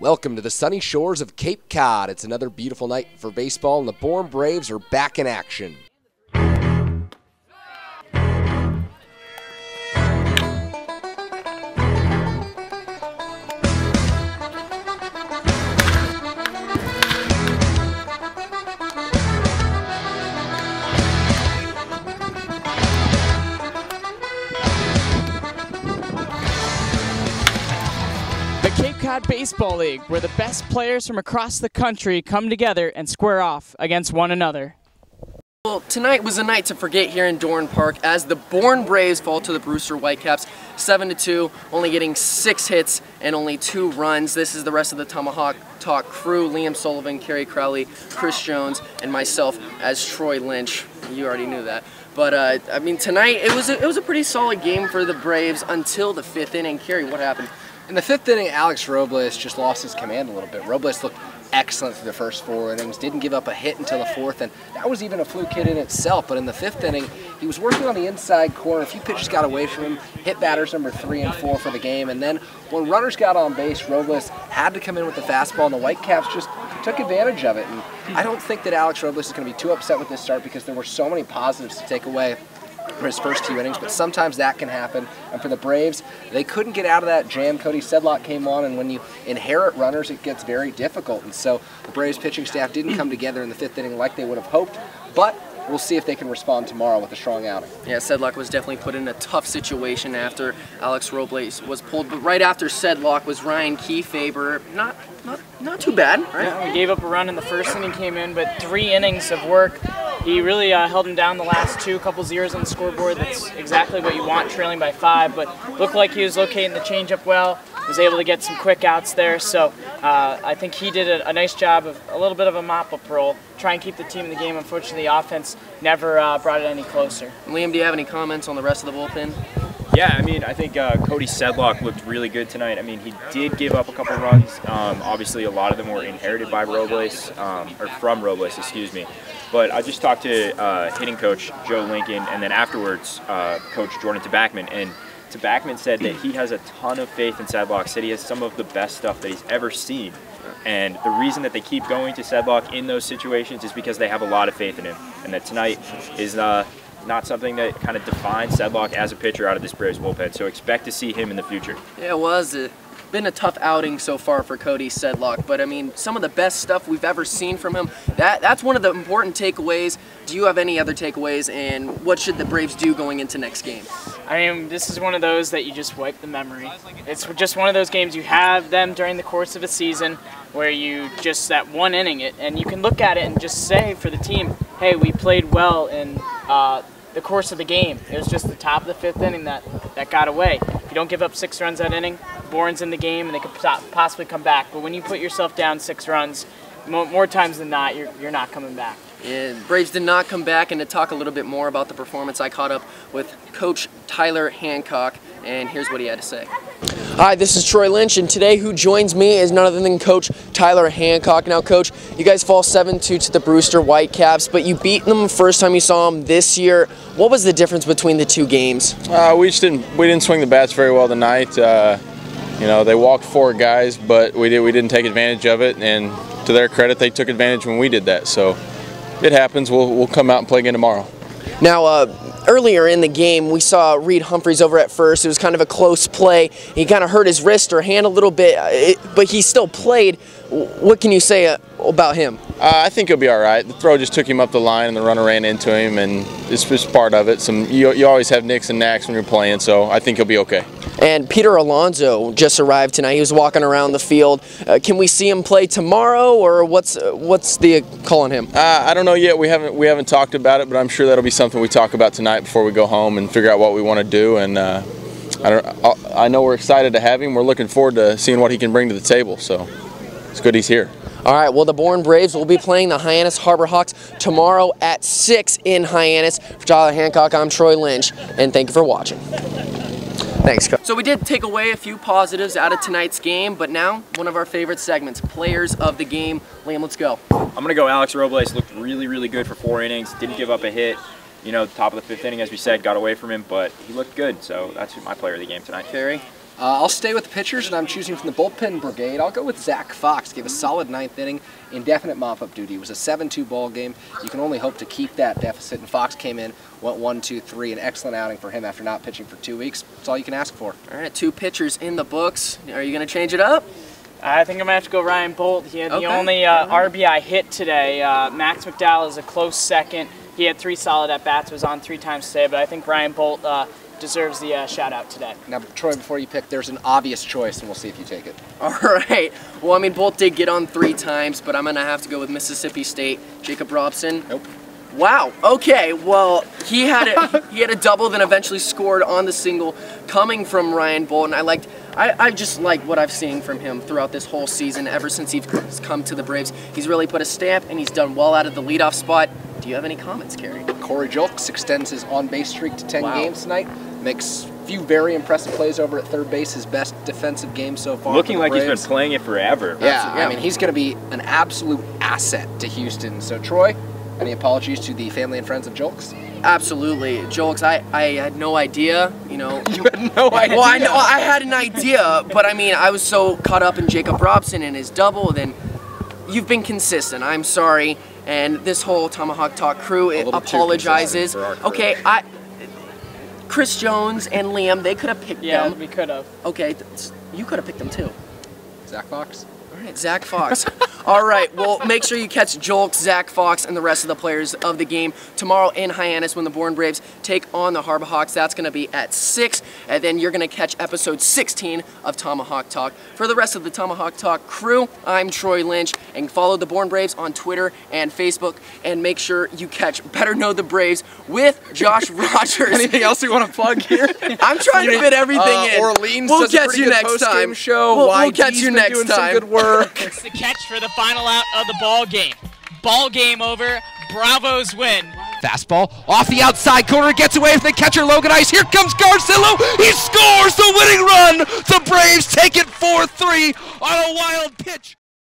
Welcome to the sunny shores of Cape Cod. It's another beautiful night for baseball, and the Bourne Braves are back in action. Cape Cod Baseball League, where the best players from across the country come together and square off against one another. Well, tonight was a night to forget here in Dorn Park as the Bourne Braves fall to the Brewster Whitecaps 7-2, only getting 6 hits and only 2 runs. This is the rest of the Tomahawk Talk crew: Liam Sullivan, Kerry Crowley, Chris Jones, and myself as Troy Lynch. You already knew that. But I mean, tonight it was a pretty solid game for the Braves until the 5th inning. Kerry, what happened? In the 5th inning, Alex Robles just lost his command a little bit. Robles looked excellent through the first 4 innings, didn't give up a hit until the 4th, and that was even a fluke hit in itself. But in the 5th inning, he was working on the inside corner. A few pitches got away from him, hit batters number 3 and 4 for the game, and then when runners got on base, Robles had to come in with the fastball, and the Whitecaps just took advantage of it. And I don't think that Alex Robles is going to be too upset with this start because there were so many positives to take away for his first 2 innings, but sometimes that can happen. And for the Braves, they couldn't get out of that jam. Cody Sedlock came on, and when you inherit runners, it gets very difficult. And so the Braves pitching staff didn't come together in the 5th inning like they would have hoped, but we'll see if they can respond tomorrow with a strong outing. Yeah, Sedlock was definitely put in a tough situation after Alex Robles was pulled, but right after Sedlock was Ryan Kiefaber. Not too bad, right? Yeah, we gave up a run in the first inning, came in, but 3 innings of work. He really held him down the last 2, couple zeros on the scoreboard. That's exactly what you want, trailing by 5, but looked like he was locating the changeup well, was able to get some quick outs there, so I think he did a nice job of a little bit of a mop-up role, try and keep the team in the game. Unfortunately, the offense never brought it any closer. Liam, do you have any comments on the rest of the bullpen? Yeah, I mean, I think Cody Sedlock looked really good tonight. I mean, he did give up a couple runs. Obviously, a lot of them were inherited by Robles, or from Robles, excuse me. But I just talked to hitting coach Joe Lincoln, and then afterwards, Coach Jordan Tabachman. And Tabachman said that he has a ton of faith in Sedlock, said he has some of the best stuff that he's ever seen. And the reason that they keep going to Sedlock in those situations is because they have a lot of faith in him. And that tonight is not something that kind of defines Sedlock as a pitcher out of this Braves bullpen. So expect to see him in the future. Yeah, it was been a tough outing so far for Cody Sedlock, but I mean, some of the best stuff we've ever seen from him. That's one of the important takeaways. Do you have any other takeaways, and what should the Braves do going into next game? I mean, this is one of those that you just wipe the memory. It's just one of those games, you have them during the course of a season where you just, that 1 inning, and you can look at it and just say for the team, hey, we played well in the course of the game. It was just the top of the 5th inning that got away. If you don't give up 6 runs that inning, Bourne's in the game and they could possibly come back. But when you put yourself down 6 runs, more times than not, you're not coming back. Yeah, Braves did not come back, and to talk a little bit more about the performance, I caught up with Coach Tyler Hancock, and here's what he had to say. Hi, this is Troy Lynch, and today who joins me is none other than Coach Tyler Hancock. Now, Coach, you guys fall 7-2 to the Brewster Whitecaps, but you beat them the first time you saw them this year. What was the difference between the 2 games? We didn't swing the bats very well tonight. You know, they walked 4 guys, but we didn't take advantage of it, and to their credit, they took advantage when we did that. So it happens. We'll come out and play again tomorrow. Now, earlier in the game, we saw Reed Humphreys over at first. It was kind of a close play. He kind of hurt his wrist or hand a little bit, but he still played. What can you say about him? I think he'll be all right. The throw just took him up the line, and the runner ran into him, and it's just part of it. You always have nicks and knacks when you're playing, so I think he'll be okay. And Peter Alonso just arrived tonight. He was walking around the field. Can we see him play tomorrow, or what's the call on him? I don't know yet. We haven't talked about it, but I'm sure that'll be something we talk about tonight before we go home and figure out what we want to do. And I know we're excited to have him. We're looking forward to seeing what he can bring to the table. So it's good he's here. All right, well, the Bourne Braves will be playing the Hyannis Harbor Hawks tomorrow at 6 in Hyannis. For Tyler Hancock, I'm Troy Lynch, and thank you for watching. Thanks, Coach. So we did take away a few positives out of tonight's game, but now one of our favorite segments, Players of the Game. Liam, let's go. I'm going to go Alex Robles. Looked really, really good for 4 innings. Didn't give up a hit. You know, top of the 5th inning, as we said, got away from him, but he looked good. So that's my player of the game tonight. Kerry? I'll stay with the pitchers, and I'm choosing from the bullpen brigade. I'll go with Zach Fox. Gave a solid 9th inning, indefinite mop-up duty. It was a 7-2 ball game. You can only hope to keep that deficit, and Fox came in, went 1-2-3, an excellent outing for him after not pitching for 2 weeks. That's all you can ask for. All right, 2 pitchers in the books. Are you going to change it up? I think I'm going to have to go Ryan Bolt. He had the only RBI hit today. Max McDowell is a close second. He had 3 solid at-bats, was on 3 times today, but I think Ryan Bolt deserves the shout-out today. Now, Troy, before you pick, there's an obvious choice, and we'll see if you take it. All right. Well, I mean, Bolt did get on 3 times, but I'm going to have to go with Mississippi State. Jacob Robson. Nope. Wow. Okay. Well, he had a double, then eventually scored on the single coming from Ryan Bolt, and I just like what I've seen from him throughout this whole season. Ever since he's come to the Braves, he's really put a stamp, and he's done well out of the leadoff spot. Do you have any comments, Kerry? Corey Julks extends his on-base streak to 10 Wow. games tonight. Makes a few very impressive plays over at third base. His best defensive game so far. Looking for the like he's Braves. been playing it forever. Yeah, I mean, he's going to be an absolute asset to Houston. So, Troy, any apologies to the family and friends of Julks? Absolutely. Julks, I had no idea, you know. You had no idea. Well, I had an idea, but I mean, I was so caught up in Jacob Robson and his double, then you've been consistent. I'm sorry. And this whole Tomahawk Talk crew apologizes. Okay, Chris Jones and Liam, they could have picked them. Yeah, we could have. Okay, you could have picked them too. Zach Fox? All right, Zach Fox. All right, well, make sure you catch Julks, Zach Fox, and the rest of the players of the game tomorrow in Hyannis when the Bourne Braves take on the Harbor Hawks. That's going to be at 6, and then you're going to catch episode 16 of Tomahawk Talk. For the rest of the Tomahawk Talk crew, I'm Troy Lynch, and follow the Bourne Braves on Twitter and Facebook, and make sure you catch Better Know the Braves with Josh Rogers. Anything else you want to plug here? I'm trying to fit everything in. Orleans we'll does a catch pretty you good next post-game time. show. We'll catch YG's you been next doing time. some good work. It's the catch for the final out of the ball game. Ball game over. Bravos win. Fastball off the outside corner, gets away from the catcher Logan Ice. Here comes Garcillo. He scores the winning run. The Braves take it 4-3 on a wild pitch.